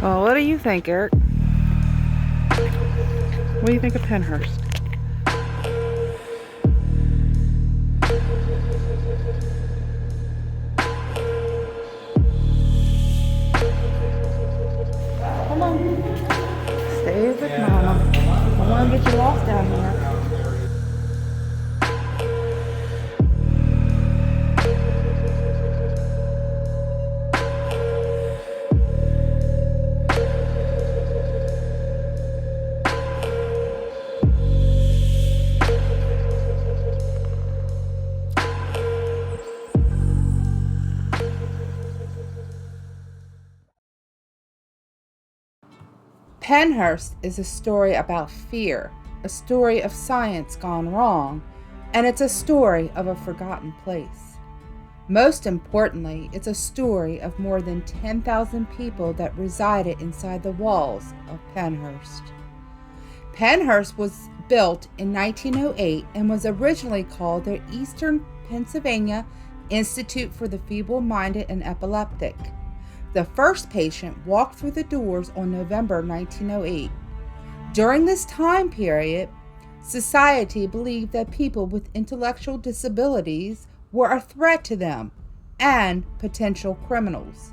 Well, what do you think, Eric? What do you think of Pennhurst? Come on. Stay with Mama. I don't want to get you lost down here. Pennhurst is a story about fear, a story of science gone wrong, and it's a story of a forgotten place. Most importantly, it's a story of more than 10,000 people that resided inside the walls of Pennhurst. Pennhurst was built in 1908 and was originally called the Eastern Pennsylvania Institute for the Feeble-Minded and Epileptic. The first patient walked through the doors on November 1908. During this time period, society believed that people with intellectual disabilities were a threat to them and potential criminals.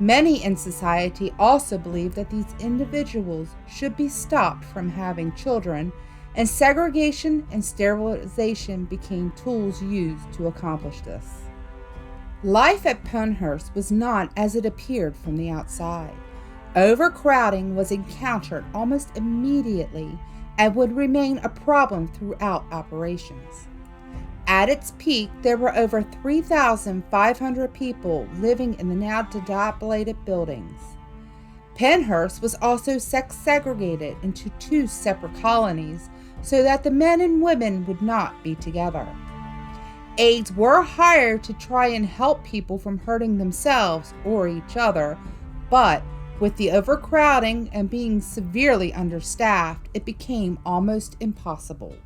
Many in society also believed that these individuals should be stopped from having children, and segregation and sterilization became tools used to accomplish this. Life at Pennhurst was not as it appeared from the outside. Overcrowding was encountered almost immediately and would remain a problem throughout operations. At its peak, there were over 3,500 people living in the now dilapidated buildings. Pennhurst was also sex-segregated into two separate colonies so that the men and women would not be together. Aides were hired to try and help people from hurting themselves or each other, but with the overcrowding and being severely understaffed, it became almost impossible.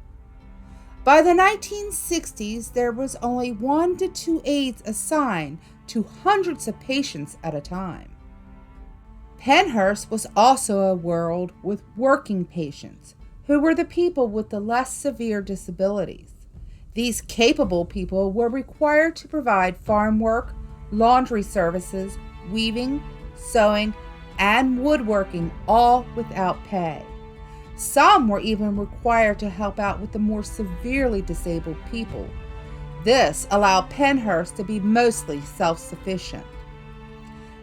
By the 1960s, there was only 1 to 2 aides assigned to hundreds of patients at a time. Pennhurst was also a world with working patients, who were the people with the less severe disabilities. These capable people were required to provide farm work, laundry services, weaving, sewing, and woodworking, all without pay. Some were even required to help out with the more severely disabled people. This allowed Pennhurst to be mostly self-sufficient.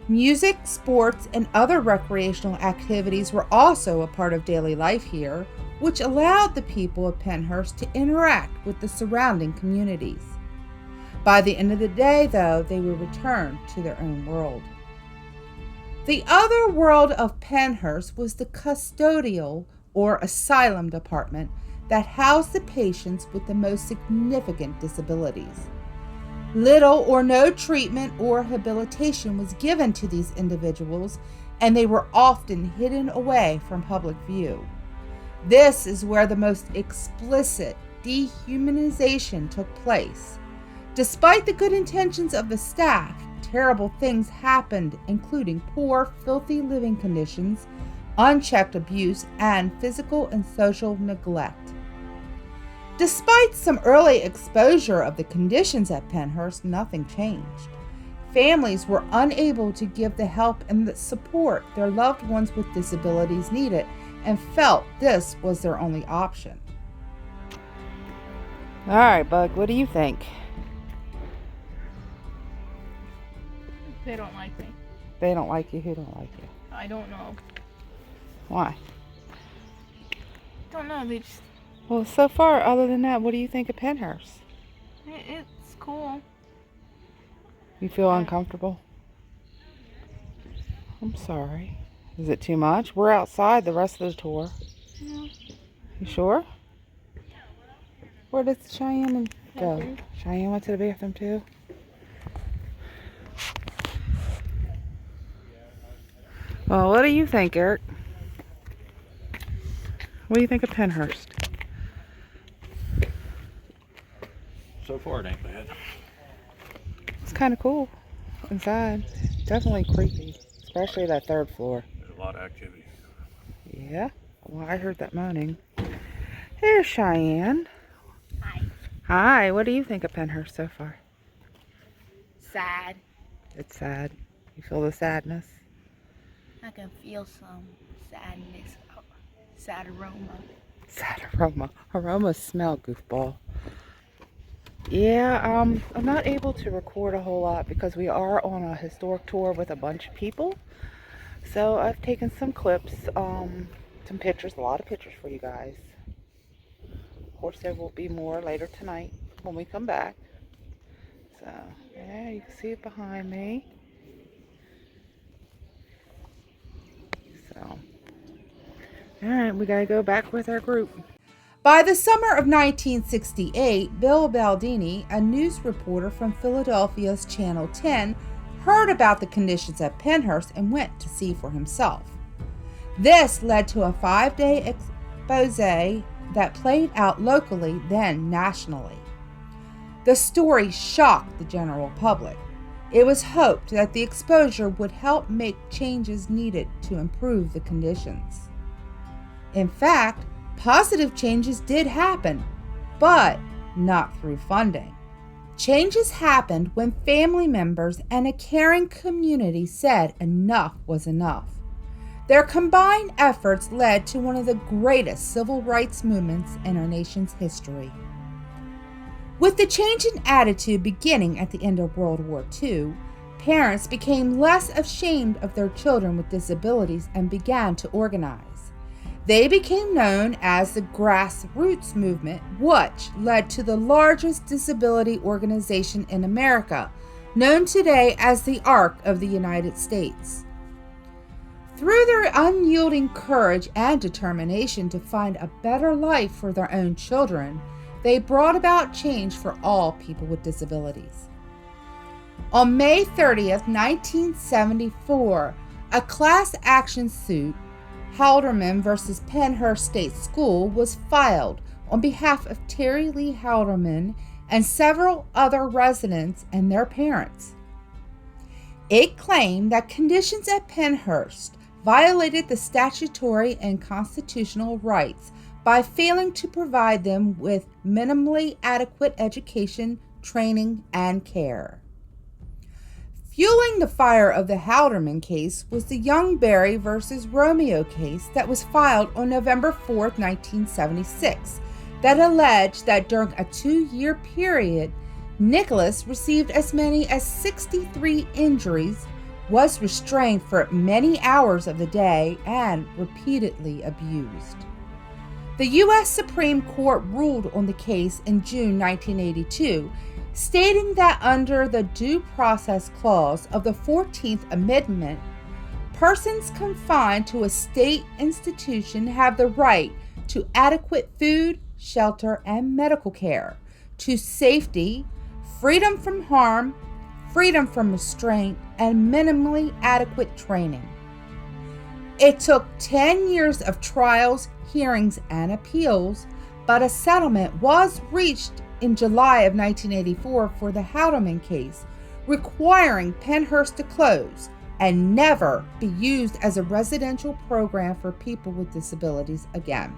Music, sports, and other recreational activities were also a part of daily life here, which allowed the people of Pennhurst to interact with the surrounding communities. By the end of the day, though, they would return to their own world. The other world of Pennhurst was the custodial or asylum department that housed the patients with the most significant disabilities. Little or no treatment or rehabilitation was given to these individuals, and they were often hidden away from public view. This is where the most explicit dehumanization took place. Despite the good intentions of the staff, terrible things happened, including poor, filthy living conditions, unchecked abuse, and physical and social neglect. Despite some early exposure of the conditions at Pennhurst, nothing changed. Families were unable to give the help and the support their loved ones with disabilities needed, and felt this was their only option. All right, Bug, what do you think? They don't like me. They don't like you. Who don't like you? I don't know. Why? Don't know. They just. Well, so far, other than that, what do you think of Pennhurst? It's cool. You feel uncomfortable? I'm sorry. Is it too much? We're outside the rest of the tour. No. You sure? Where did Cheyenne go? Bathroom. Cheyenne went to the bathroom too? Well, what do you think, Eric? What do you think of Pennhurst? So far, it ain't bad. It's kind of cool inside. Definitely creepy, especially that third floor. A lot of activity. Yeah, well, I heard that moaning. Here's Cheyenne. Hi. Hi, what do you think of Pennhurst so far? Sad. It's sad. You feel the sadness? I can feel some sadness. Sad aroma. Sad aroma. Aromas smell, goofball. Yeah, I'm not able to record a whole lot because we are on a historic tour with a bunch of people. So I've taken some clips, some pictures, a lot of pictures for you guys. Of course, there will be more later tonight when we come back. So, yeah, you can see it behind me. So, alright, we gotta go back with our group. By the summer of 1968, Bill Baldini, a news reporter from Philadelphia's Channel 10, heard about the conditions at Pennhurst and went to see for himself. This led to a 5-day expose that played out locally, then nationally. The story shocked the general public. It was hoped that the exposure would help make changes needed to improve the conditions. In fact, positive changes did happen, but not through funding. Changes happened when family members and a caring community said enough was enough. Their combined efforts led to one of the greatest civil rights movements in our nation's history. With the change in attitude beginning at the end of World War II, parents became less ashamed of their children with disabilities and began to organize. They became known as the grassroots movement, which led to the largest disability organization in America, known today as the ARC of the United States. Through their unyielding courage and determination to find a better life for their own children, they brought about change for all people with disabilities. On May 30th, 1974, a class action suit, Halderman versus Pennhurst State School, was filed on behalf of Terry Lee Halderman and several other residents and their parents. It claimed that conditions at Pennhurst violated the statutory and constitutional rights by failing to provide them with minimally adequate education, training, and care. Fueling the fire of the Halderman case was the Youngberry versus Romeo case that was filed on November 4, 1976, that alleged that during a 2-year period, Nicholas received as many as 63 injuries, was restrained for many hours of the day, and repeatedly abused. The U.S. Supreme Court ruled on the case in June 1982, stating that under the Due Process Clause of the 14th Amendment, persons confined to a state institution have the right to adequate food, shelter, and medical care, to safety, freedom from harm, freedom from restraint, and minimally adequate training. It took 10 years of trials, hearings, and appeals, but a settlement was reached in July of 1984 for the Halderman case, requiring Pennhurst to close and never be used as a residential program for people with disabilities again.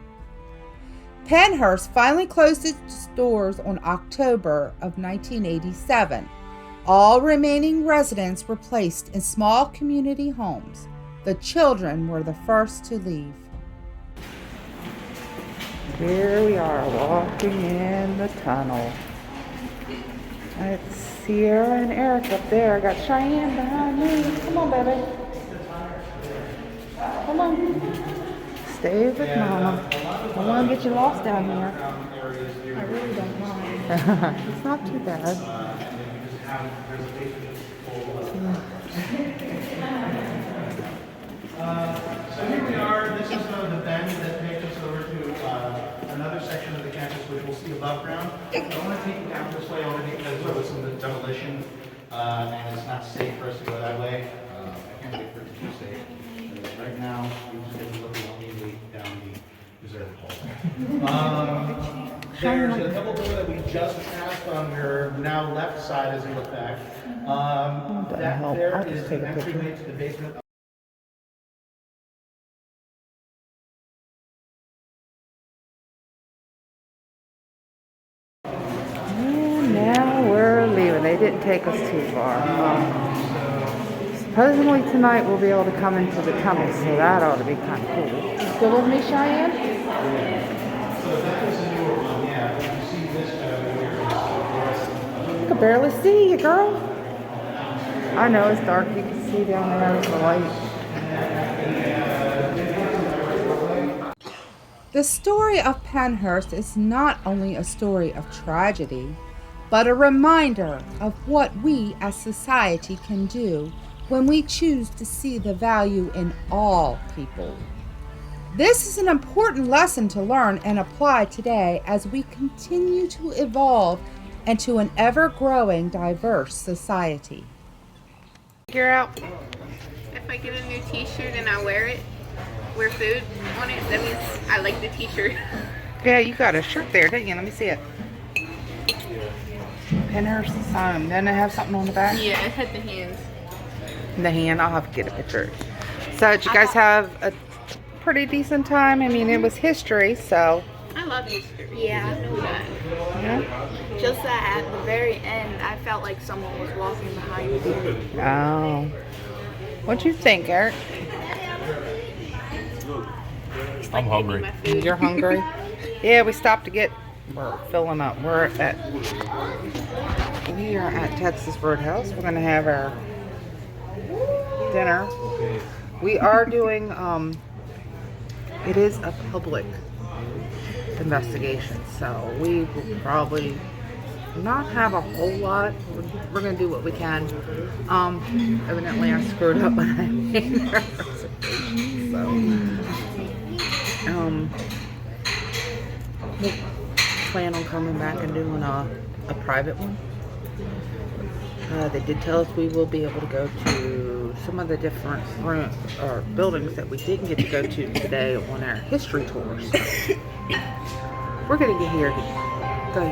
Pennhurst finally closed its doors on October of 1987. All remaining residents were placed in small community homes. The children were the first to leave. Here we are, walking in the tunnel. It's Sierra and Eric up there. I got Cheyenne behind me. Come on, baby. Come on. Stay with Mama. I don't want to get you lost down here. I really don't mind. It's not too bad. So here we are. This is the bend that takes us over to another section of the campus, which we'll see above ground. I don't want to take you down this way only because there was some demolition, and it's not safe for us to go that way. I can't wait for it to be safe. Right now, we just get to look immediately down the reserve hall. There's a double door that we just passed on your now left side as you look back. That there is the entryway to the basement. didn't take us too far. Supposedly tonight we'll be able to come into the tunnel, so that ought to be kind of cool. You still with me, Cheyenne? I can barely see you, girl. I know it's dark. You can see down there with the light. The story of Pennhurst is not only a story of tragedy, but a reminder of what we as society can do when we choose to see the value in all people. This is an important lesson to learn and apply today as we continue to evolve into an ever-growing, diverse society. Figure out. If I get a new t-shirt and I wear food on it, that means I like the t-shirt. Yeah, you got a shirt there, didn't you? Let me see it. Pennhurst, doesn't it have something on the back? Yeah, it had the hands. The hand, I'll have to get a picture. So, did you guys have a pretty decent time? I mean, it was history, so. I love history. Yeah, I know that. Yeah. Just that at the very end, I felt like someone was walking behind me. Oh. What'd you think, Eric? It's I'm hungry. my food. You're hungry? Yeah, we stopped to get. We're filling up. We are at Texas Roadhouse. We're gonna have our dinner. We are doing. It is a public investigation, so we will probably not have a whole lot. We're gonna do what we can. Evidently I screwed up when I made our reservation, so we'll plan on coming back and doing a private one. They did tell us we will be able to go to some of the different buildings that we didn't get to go to today on our history tours. We're gonna get here. Go